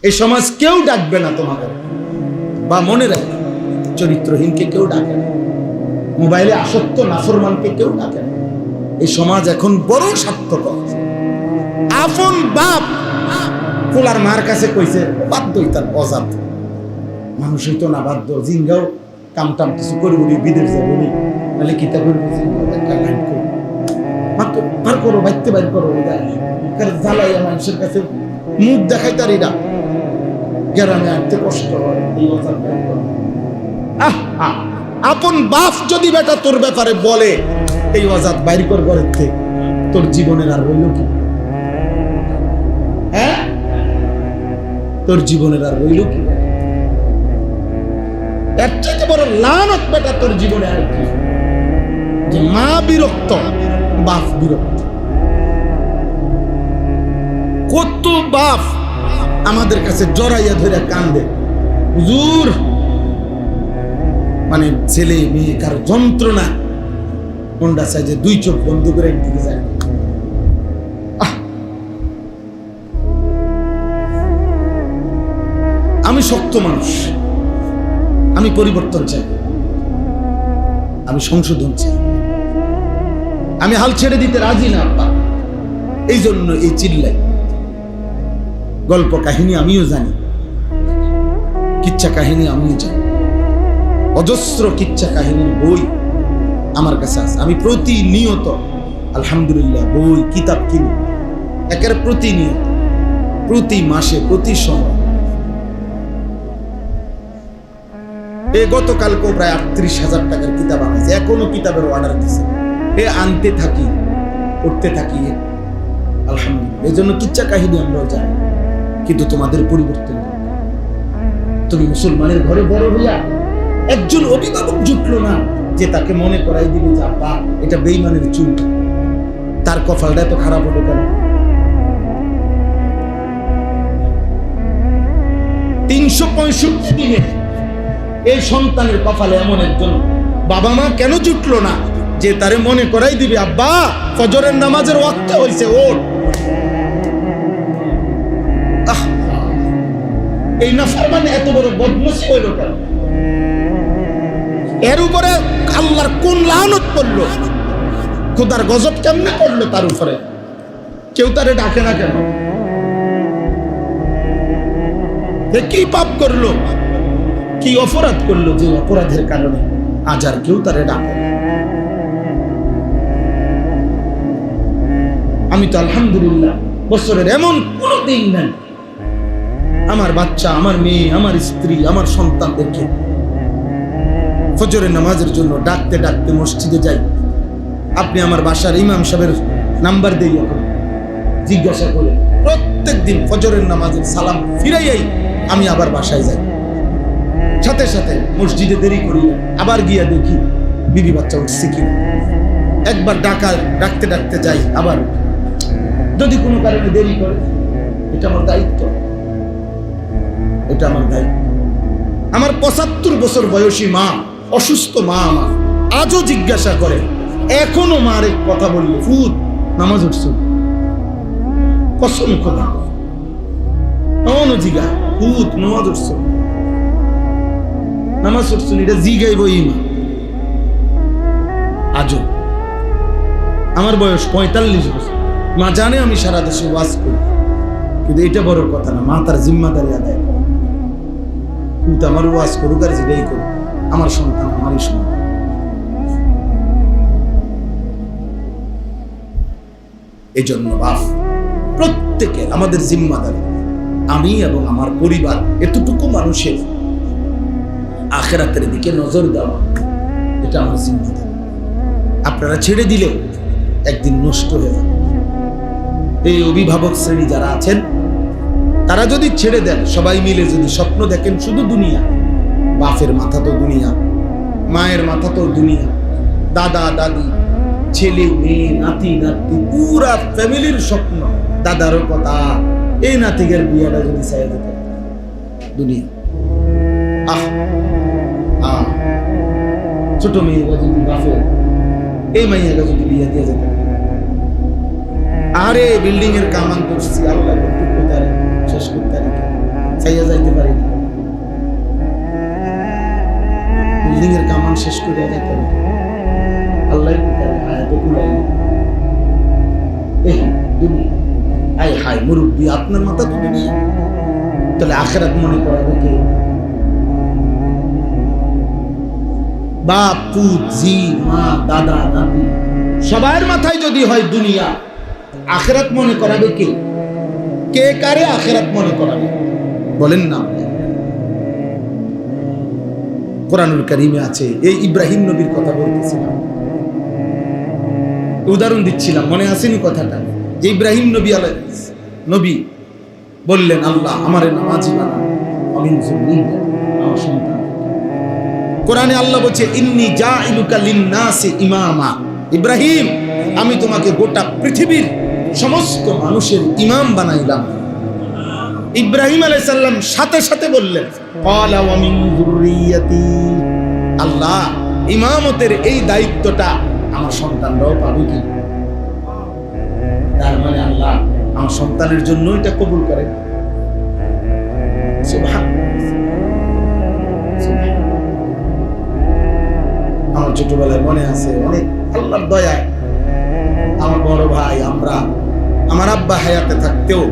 এই সমাজ কেউ ডাকবে না তোমাকে, বা মনে রাখবে চরিত্রহীনকে কেউ ডাকে না, মোবাইলে আসক্ত নাফরমানকে কেউ ডাকে না। এই সমাজ এখন বড় স্বার্থপর। আপন বাপ পোলার মার কাছে কইছে বাধ্য তার অজাত, মানুষ হইতো না বাধ্য, জিঙ্গাও কামটাম কিছু করবো বিদেশ যাবো নাহলে কিতা করবো, একটা লাইন করবো মাত্র বার করো, বাইতে বাইর করো, জ্বালাইয়া মানুষের কাছে মুখ দেখাই তার এরা গ্রামে আনতে কষ্ট হয়। আপন বাপ যদি বেটা তোর ব্যাপারে বলে এই অজাত বাইর কর ঘরের থেকে, তোর জীবনের আর রইল কি? হ্যাঁ, তোর জীবনের আর রইল কি? এর থেকে বড় লানত বেটা তোর জীবনে আর কি? যে মা বিরক্ত, বাপ বিরক্ত। কত বাপ আমাদের কাছে জড়াইয়া ধরে কান্দে, হুজুর মানে ছেলে মেয়ে কার যন্ত্রণা, কোনটা চাই যে দুই চোখ বন্ধ করে দিকে যায়। আমি শক্ত মানুষ, আমি পরিবর্তন চাই, আমি সংশোধন চাই, আমি হাল ছেড়ে দিতে রাজি না। এই জন্য এই চিল্লাই। গল্প কাহিনী আমিও জানি, কিচ্ছা কাহিনী আমিও জানি, অজস্র কিচ্ছা কাহিনীর বই আমার কাছে আছে। আমি প্রতিনিয়ত আলহামদুলিল্লাহ বই কিতাব কিনি, একের প্রতিনিয়ত, প্রতি মাসে, প্রতি সময়। এই গতকালকেও প্রায় 38,000 টাকার কিতাব আনাইছে, এখনো কিতাবের অর্ডার দিছে, আনতে থাকি, পড়তে থাকি আলহামদুলিল্লাহ। এই জন্য কিচ্ছা কাহিনী আমরাও জানি, কিন্তু তোমাদের পরিবর্তন। তুমি মুসলমানের ঘরে বড় হইয়া একজন অভিভাবক জুটলো না যে তাকে মনে করাই দিবে যে আব্বা এটা বেঈমানের চুল, তার কপালটা এত খারাপ হলো কেন? 365 দিনে এই সন্তানের কপালে এমন একজন বাবা মা কেন জুটলো না যে তারে মনে করাই দিবে আব্বা ফজরের নামাজের ওয়াক্ত হইছে, ওঠ। এই নাফরমানে এত বড় বদমাশি হইল কেন? এর উপরে আল্লাহর কোন লানত পড়লো, খোদার গজব কেমনে পড়লো তার উপরে? কেউ তারে ডাকে না কেন? কি পাপ করলো, কি অপরাধ করলো যে অপরাধের কারণে আজ আর কেউ তারে ডাকে? আমি তো আলহামদুলিল্লাহ বছরের এমন কোন দিন নাই আমার বাচ্চা, আমার মেয়ে, আমার স্ত্রী, আমার সন্তানদেরকে ফজরের নামাজের জন্য ডাকতে ডাকতে মসজিদে যাই। আপনি আমার বাসার ইমাম সাহেবের নাম্বার দেই, জিজ্ঞাসা করে প্রত্যেক দিন ফজরের নামাজের সালাম ফিরাইয়াই আমি আবার বাসায় যাই। সাথে সাথে মসজিদে দেরি করি, আবার গিয়া দেখি বিবি বাচ্চা উঠছে কিনা। একবার ডাকতে ডাকতে যাই, আবার যদি কোনো কারণে দেরি করে, এটা আমার দায়িত্ব, এটা আমার দায়িত্ব। আমার 75 বছর বয়সী মা, অসুস্থ মা আমার আজও জিজ্ঞাসা করে, এখনো মার এক কথা বললে ফুট নামাজ উঠছো, কসম খোদা এমনও জিগা ফুট নামাজ উঠছো, নামাজ উঠছো, এটা জিগাইব মা। আজও আমার বয়স 45 বছর, মা জানে আমি সারা দেশে ওয়াজ করি, কিন্তু এটা বড় কথা না, মা তার জিম্মাদারি আদায় করে। কিন্তু আমার ওয়াজ করুক আর যেটাই করুক, আমার সন্তান আমারই সন্তান। এই জন্য বাপ প্রত্যেকে আমাদের জিম্মাদারি, আমি এবং আমার পরিবার, এতটুকু মানুষের আখিরাতের দিকে নজর দেওয়া, এটা আমার জিম্মাদারি। আপনারা ছেড়ে দিলে একদিন নষ্ট হয়ে যাবে। এই অভিভাবক শ্রেণী যারা আছেন তারা যদি ছেড়ে দেন, সবাই মিলে যদি স্বপ্ন দেখেন শুধু দুনিয়া, বাপের মাথা তো দুনিয়া, মায়ের মাথা তো দুনিয়া, দাদা দাদি, ছেলে মেয়ে, নাতি নাতি, পুরা ফ্যামিলির স্বপ্ন, দাদারও কথা, এই নাতিকের বিয়েটা যদি চাই যেতে দুনিয়া। ছোট মেয়েরা যদি বাপের, এই মাইয়াটা যদি বিয়ে দিয়ে যেতে, আরে বিল্ডিং এর কামান করছি আল্লাহ শেষ করতে খাইয়া যাইতে পারি না, বিল্ডিং এর কামান শেষ করে যাইতে পারি, আল্লাহ হায়াতে কুলাই এই দুনিয়া। আয় হায় মুরব্বী, আপনার মাথা তো দুনিয়া, তাহলে আখেরাত মনে করাবে কে? বাপ পুত জি মা দাদা দাদি সবার মাথায় যদি হয় দুনিয়া, আখেরাত মনে করাবে কে? কে কারে আখেরাত মনে করাবে বলেন না? কোরআনুল কারীমে আছে, এই ইব্রাহিম নবীর কথা বলতেছিলাম, উদাহরণ দিচ্ছিলাম, মনে আসেনি কথাটা? যে ইব্রাহিম নবী নবী বললেন, আল্লাহ আমারে নামাজি বানান, আমি আমার সন্তান। কোরআনে আল্লাহ বলছে, ইন্নী জাইলুকা লিন-নাসি ইমামা, ইব্রাহিম আমি তোমাকে গোটা পৃথিবীর সমস্ত মানুষের ইমাম বানাইলাম। ইব্রাহিম আলাইহিস সালাম সাথে সাথে বললেন, ক্বালা ওয়া মিন যুররিয়াতি, আল্লাহ ইমামতের এই দায়িত্বটা আমার সন্তানরাও পাবে কি? তার মানে আল্লাহ আমার সন্তানের জন্য এটা কবুল করে। আমার ছোটবেলায় মনে আছে, অনেক আল্লাহর দয়ায় আমার বড় ভাই, আমার আব্বা হায়াতে থাকতেও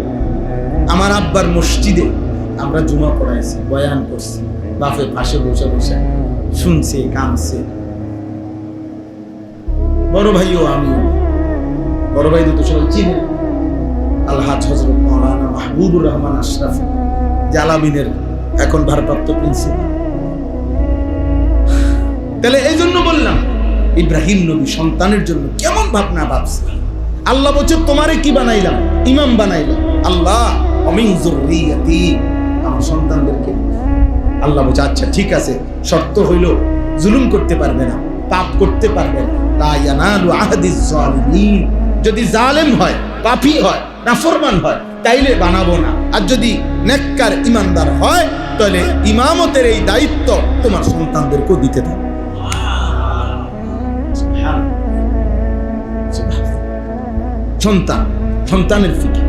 আমার আব্বার মসজিদে আমরা জুমা পড়াইছি, বয়ান করছি, বাপের পাশে বসে বসে শুনছে, কামছে। বড় ভাইও আমিও, বড় ভাই দুটো সবাই চিনে, আলহাজ হযরত মাওলানা মাহবুবুর রহমান আশরাফ জালামিনের এখন ভারপ্রাপ্ত প্রিন্সিপাল। তাহলে এই জন্য বললাম, ইব্রাহিম নবী সন্তানের জন্য কেমন ভাবনা ভাবছে। আল্লাহ বলছে, তোমারে কি বানাইলাম? ইমাম বানাইলাম। আল্লাহ মিন যুররিয়াতি, আমার সন্তানদেরকে। আল্লাহ বলছে, আচ্ছা ঠিক আছে, শর্ত হইল জুলুম করতে পারবে না, পাপ করতে পারবে না। লা ইয়ানালু আহদিজ জালিমিন, যদি জালেম হয়, পাপী হয়, নাফরমান হয়, তাইলে বানাবো না। আর যদি নেককার ইমানদার হয়, তাহলে ইমামতের এই দায়িত্ব তোমার সন্তানদেরকেও দিতে থাকবে। সন্তানের ফিকির।